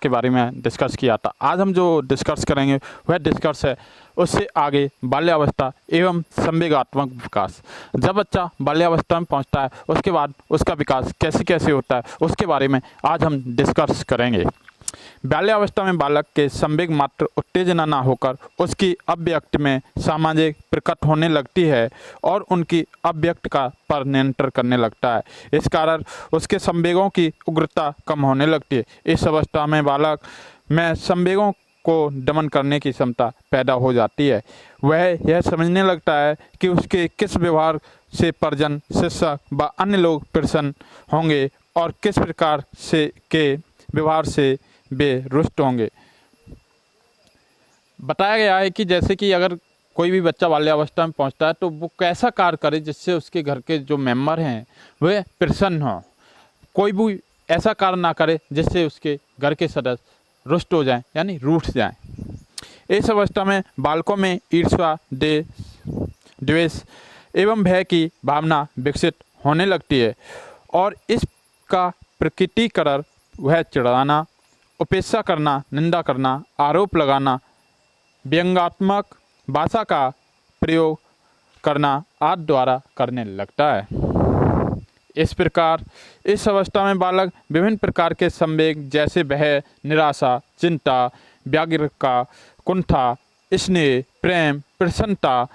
के बारे में डिस्कस किया था। आज हम जो डिस्कस करेंगे वह डिस्कस है उससे आगे बाल्यावस्था एवं संवेगात्मक विकास। जब बच्चा बाल्यावस्था में पहुंचता है उसके बाद उसका विकास कैसे कैसे होता है उसके बारे में आज हम डिस्कस करेंगे। बाल्यावस्था में बालक के संवेग मात्र उत्तेजना न होकर उसकी अभिव्यक्ति में सामाजिक प्रकट होने लगती है और उनकी अभिव्यक्ति का पर नियंत्रण करने लगता है। इस कारण उसके संवेगों की उग्रता कम होने लगती है। इस अवस्था में बालक में संवेगों को दमन करने की क्षमता पैदा हो जाती है। वह यह समझने लगता है कि उसके किस व्यवहार से परिजन, शिक्षक व अन्य लोग प्रसन्न होंगे और किस प्रकार से के व्यवहार से वे रुष्ट होंगे। बताया गया है कि जैसे कि अगर कोई भी बच्चा बाल्यावस्था में पहुंचता है तो वो कैसा कार्य करे जिससे उसके घर के जो मेंबर हैं वे प्रसन्न हों। कोई भी ऐसा कार्य ना करे जिससे उसके घर के सदस्य रुष्ट हो जाएं, यानी रूठ जाएं। इस अवस्था में बालकों में ईर्ष्या, द्वेष एवं भय की भावना विकसित होने लगती है और इसका प्रकटीकरण वह चिढ़ाना, उपेक्षा करना, निंदा करना, आरोप लगाना, व्यंग्यात्मक भाषा का प्रयोग करना आदि द्वारा करने लगता है। इस प्रकार इस अवस्था में बालक विभिन्न प्रकार के संवेग जैसे भय, निराशा, चिंता, व्याग्रता, कुंठा, स्नेह, प्रेम, प्रसन्नता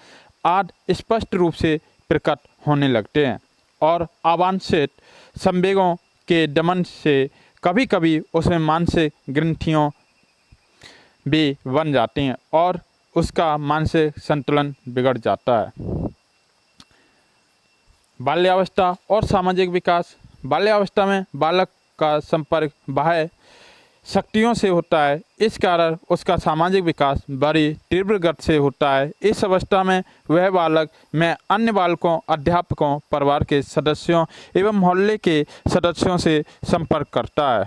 आदि स्पष्ट रूप से प्रकट होने लगते हैं और अवांछित संवेगों के दमन से कभी कभी उसमें मानसिक ग्रंथियों भी बन जाती हैं और उसका मानसिक संतुलन बिगड़ जाता है। बाल्यावस्था और सामाजिक विकास। बाल्यावस्था में बालक का संपर्क बाह्य शक्तियों से होता है। इस कारण उसका सामाजिक विकास बड़ी तीव्र गति से होता है। इस अवस्था में वह बालक में अन्य बालकों, अध्यापकों, परिवार के सदस्यों एवं मोहल्ले के सदस्यों से संपर्क करता है।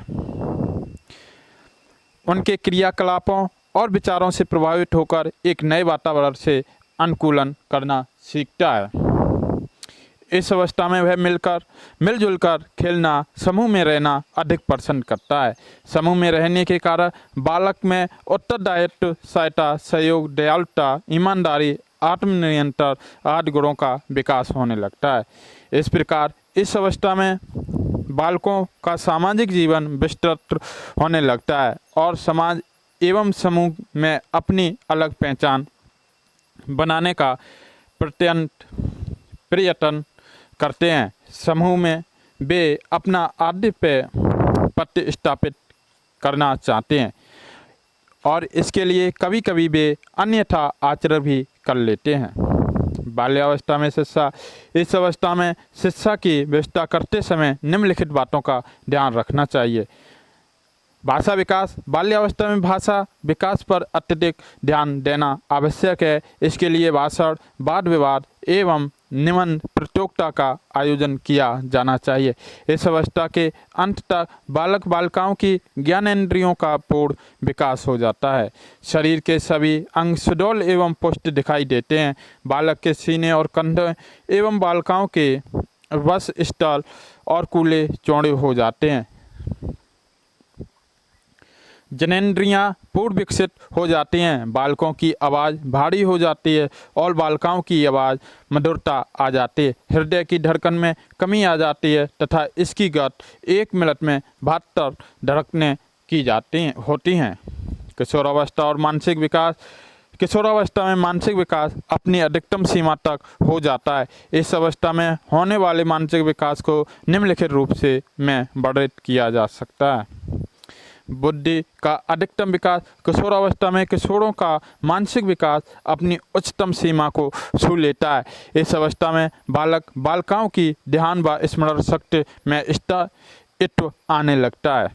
उनके क्रियाकलापों और विचारों से प्रभावित होकर एक नए वातावरण से अनुकूलन करना सीखता है। इस अवस्था में वह मिलजुल कर खेलना, समूह में रहना अधिक पसंद करता है। समूह में रहने के कारण बालक में उत्तरदायित्व, सहायता, सहयोग, दयालुता, ईमानदारी, आत्मनियंत्रण आदि गुणों का विकास होने लगता है। इस प्रकार इस अवस्था में बालकों का सामाजिक जीवन विस्तृत होने लगता है और समाज एवं समूह में अपनी अलग पहचान बनाने का प्रयत्न करते हैं। समूह में वे अपना आधिपत्य प्रतिस्थापित करना चाहते हैं और इसके लिए कभी कभी वे अन्यथा आचरण भी कर लेते हैं। बाल्यावस्था में शिक्षा। इस अवस्था में शिक्षा की व्यवस्था करते समय निम्नलिखित बातों का ध्यान रखना चाहिए। भाषा विकास। बाल्यावस्था में भाषा विकास पर अत्यधिक ध्यान देना आवश्यक है। इसके लिए भाषण, वाद विवाद एवं निम्न प्रतियोगिता का आयोजन किया जाना चाहिए। इस अवस्था के अंत तक बालक बालिकाओं की ज्ञानेंद्रियों का पूर्ण विकास हो जाता है। शरीर के सभी अंग सुडौल एवं पुष्ट दिखाई देते हैं। बालक के सीने और कंधे एवं बालिकाओं के वक्ष स्थल और कूल्हे चौड़े हो जाते हैं। जनेंद्रियां पूर्ण विकसित हो जाती हैं। बालकों की आवाज़ भारी हो जाती है और बालिकाओं की आवाज़ मधुरता आ जाती है। हृदय की धड़कन में कमी आ जाती है तथा इसकी गति 1 मिनट में 72 धड़कनें होती हैं। किशोरावस्था और मानसिक विकास। किशोरावस्था में मानसिक विकास अपनी अधिकतम सीमा तक हो जाता है। इस अवस्था में होने वाले मानसिक विकास को निम्नलिखित रूप से वर्णित किया जा सकता है। बुद्धि का अधिकतम विकास। किशोरावस्था में किशोरों का मानसिक विकास अपनी उच्चतम सीमा को छू लेता है। इस अवस्था में बालक बालिकाओं की ध्यान व स्मरण शक्ति में स्थायित्व आने लगता है,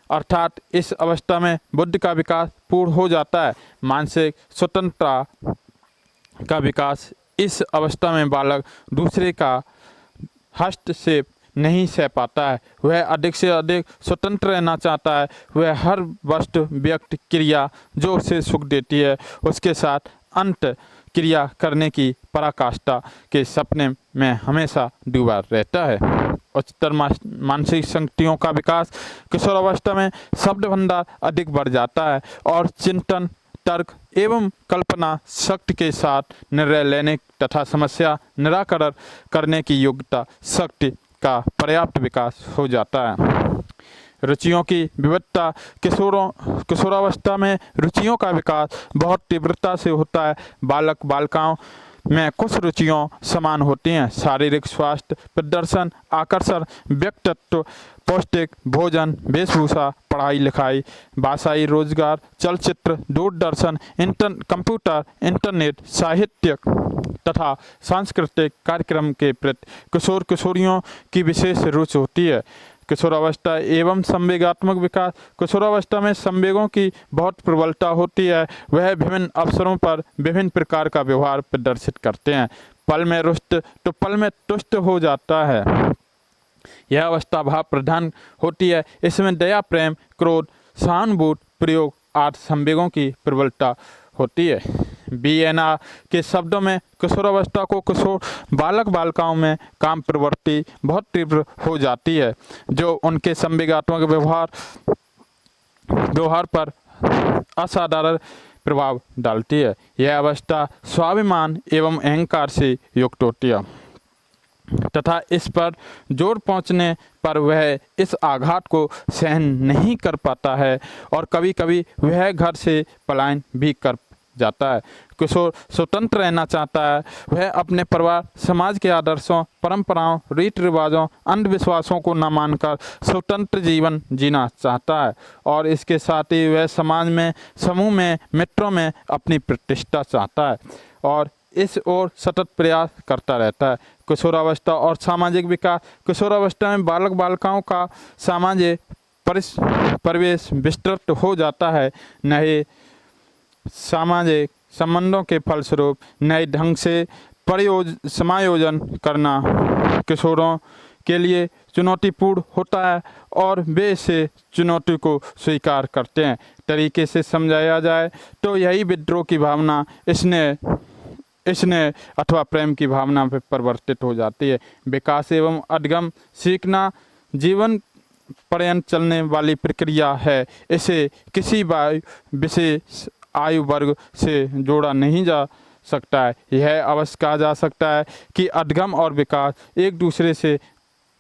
अर्थात इस अवस्था में बुद्धि का विकास पूर्ण हो जाता है। मानसिक स्वतंत्रता का विकास। इस अवस्था में बालक दूसरे का हस्तक्षेप नहीं सह पाता है। वह अधिक से अधिक स्वतंत्र रहना चाहता है। वह हर वस्तु, व्यक्ति, क्रिया जो उसे सुख देती है उसके साथ अंत क्रिया करने की पराकाष्ठा के सपने में हमेशा डूबा रहता है। उच्चतर मानसिक शक्तियों का विकास। किशोरावस्था में शब्द भंडार अधिक बढ़ जाता है और चिंतन, तर्क एवं कल्पना शक्ति के साथ निर्णय लेने तथा समस्या निराकरण करने की योग्यता शक्ति का पर्याप्त विकास हो जाता है। रुचियों की विविधता। किशोरावस्था में रुचियों का विकास बहुत तीव्रता से होता है। बालक बालिकाओं में कुछ रुचियों समान होती हैं। शारीरिक स्वास्थ्य, प्रदर्शन, आकर्षण, व्यक्तित्व, पौष्टिक भोजन, वेशभूषा, पढ़ाई लिखाई, भाषाई रोजगार, चलचित्र, दूरदर्शन, कंप्यूटर, इंटरनेट, साहित्य तथा सांस्कृतिक कार्यक्रम के प्रति किशोर किशोरियों की विशेष रुचि होती है। किशोरावस्था एवं संवेगात्मक विकास। किशोरावस्था में संवेगों की बहुत प्रबलता होती है। वह विभिन्न अवसरों पर विभिन्न प्रकार का व्यवहार प्रदर्शित करते हैं। पल में रुष्ट तो पल में तुष्ट हो जाता है। यह अवस्था भाव प्रधान होती है। इसमें दया, प्रेम, क्रोध, सहानुभूति, प्रयोग आदि संवेगों की प्रबलता होती है। BNR के शब्दों में किशोरावस्था को किशोर बालक बालिकाओं में काम प्रवृत्ति बहुत तीव्र हो जाती है, जो उनके संवेगात्मक व्यवहार पर असाधारण प्रभाव डालती है। यह अवस्था स्वाभिमान एवं अहंकार से युक्त होती है तथा इस पर जोर पहुंचने पर वह इस आघात को सहन नहीं कर पाता है और कभी कभी वह घर से पलायन भी कर जाता है। किशोर स्वतंत्र रहना चाहता है। वह अपने परिवार, समाज के आदर्शों, परंपराओं, रीति रिवाजों, अंधविश्वासों को न मानकर स्वतंत्र जीवन जीना चाहता है और इसके साथ ही वह समाज में, समूह में, मित्रों में अपनी प्रतिष्ठा चाहता है और इस ओर सतत प्रयास करता रहता है। किशोरावस्था और सामाजिक विकास। किशोरावस्था में बालक बालिकाओं का सामाजिक परिवेश विस्तृत हो जाता है। नए सामाजिक संबंधों के फलस्वरूप नए ढंग से समायोजन करना किशोरों के लिए चुनौतीपूर्ण होता है और वे इसे चुनौती को स्वीकार करते हैं। तरीके से समझाया जाए तो यही विद्रोह की भावना इसने अथवा प्रेम की भावना में परिवर्तित हो जाती है। विकास एवं अधिगम। सीखना जीवन पर्यंत चलने वाली प्रक्रिया है। इसे किसी विशेष आयु वर्ग से जोड़ा नहीं जा सकता है। यह अवश्य कहा जा सकता है कि अधिगम और विकास एक दूसरे से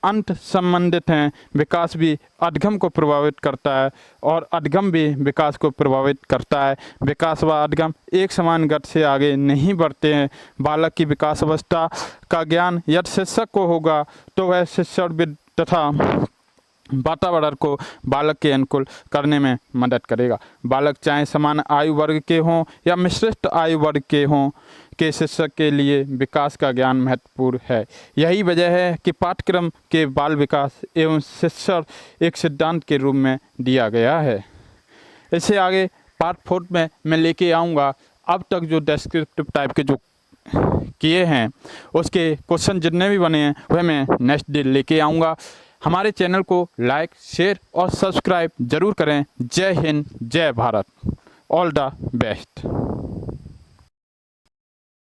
अंत संबंधित हैं। विकास भी अधिगम को प्रभावित करता है और अधिगम भी विकास को प्रभावित करता है। विकास व अधिगम एक समान गति से आगे नहीं बढ़ते हैं। बालक की विकास अवस्था का ज्ञान यदि शिक्षक को होगा तो वह शिक्षण तथा वातावरण को बालक के अनुकूल करने में मदद करेगा। बालक चाहे समान आयु वर्ग के हों या मिश्रित आयु वर्ग के हों, के शिक्षक के लिए विकास का ज्ञान महत्वपूर्ण है। यही वजह है कि पाठ्यक्रम के बाल विकास एवं शिक्षण एक सिद्धांत के रूप में दिया गया है। इससे आगे पार्ट 4 में मैं लेके आऊँगा। अब तक जो डेस्क्रिप्टिव टाइप के जो किए हैं उसके क्वेश्चन जितने भी बने हैं वह मैं नेक्स्ट डे लेके आऊँगा। हमारे चैनल को लाइक, शेयर और सब्सक्राइब जरूर करें। जय हिंद, जय भारत। All the best.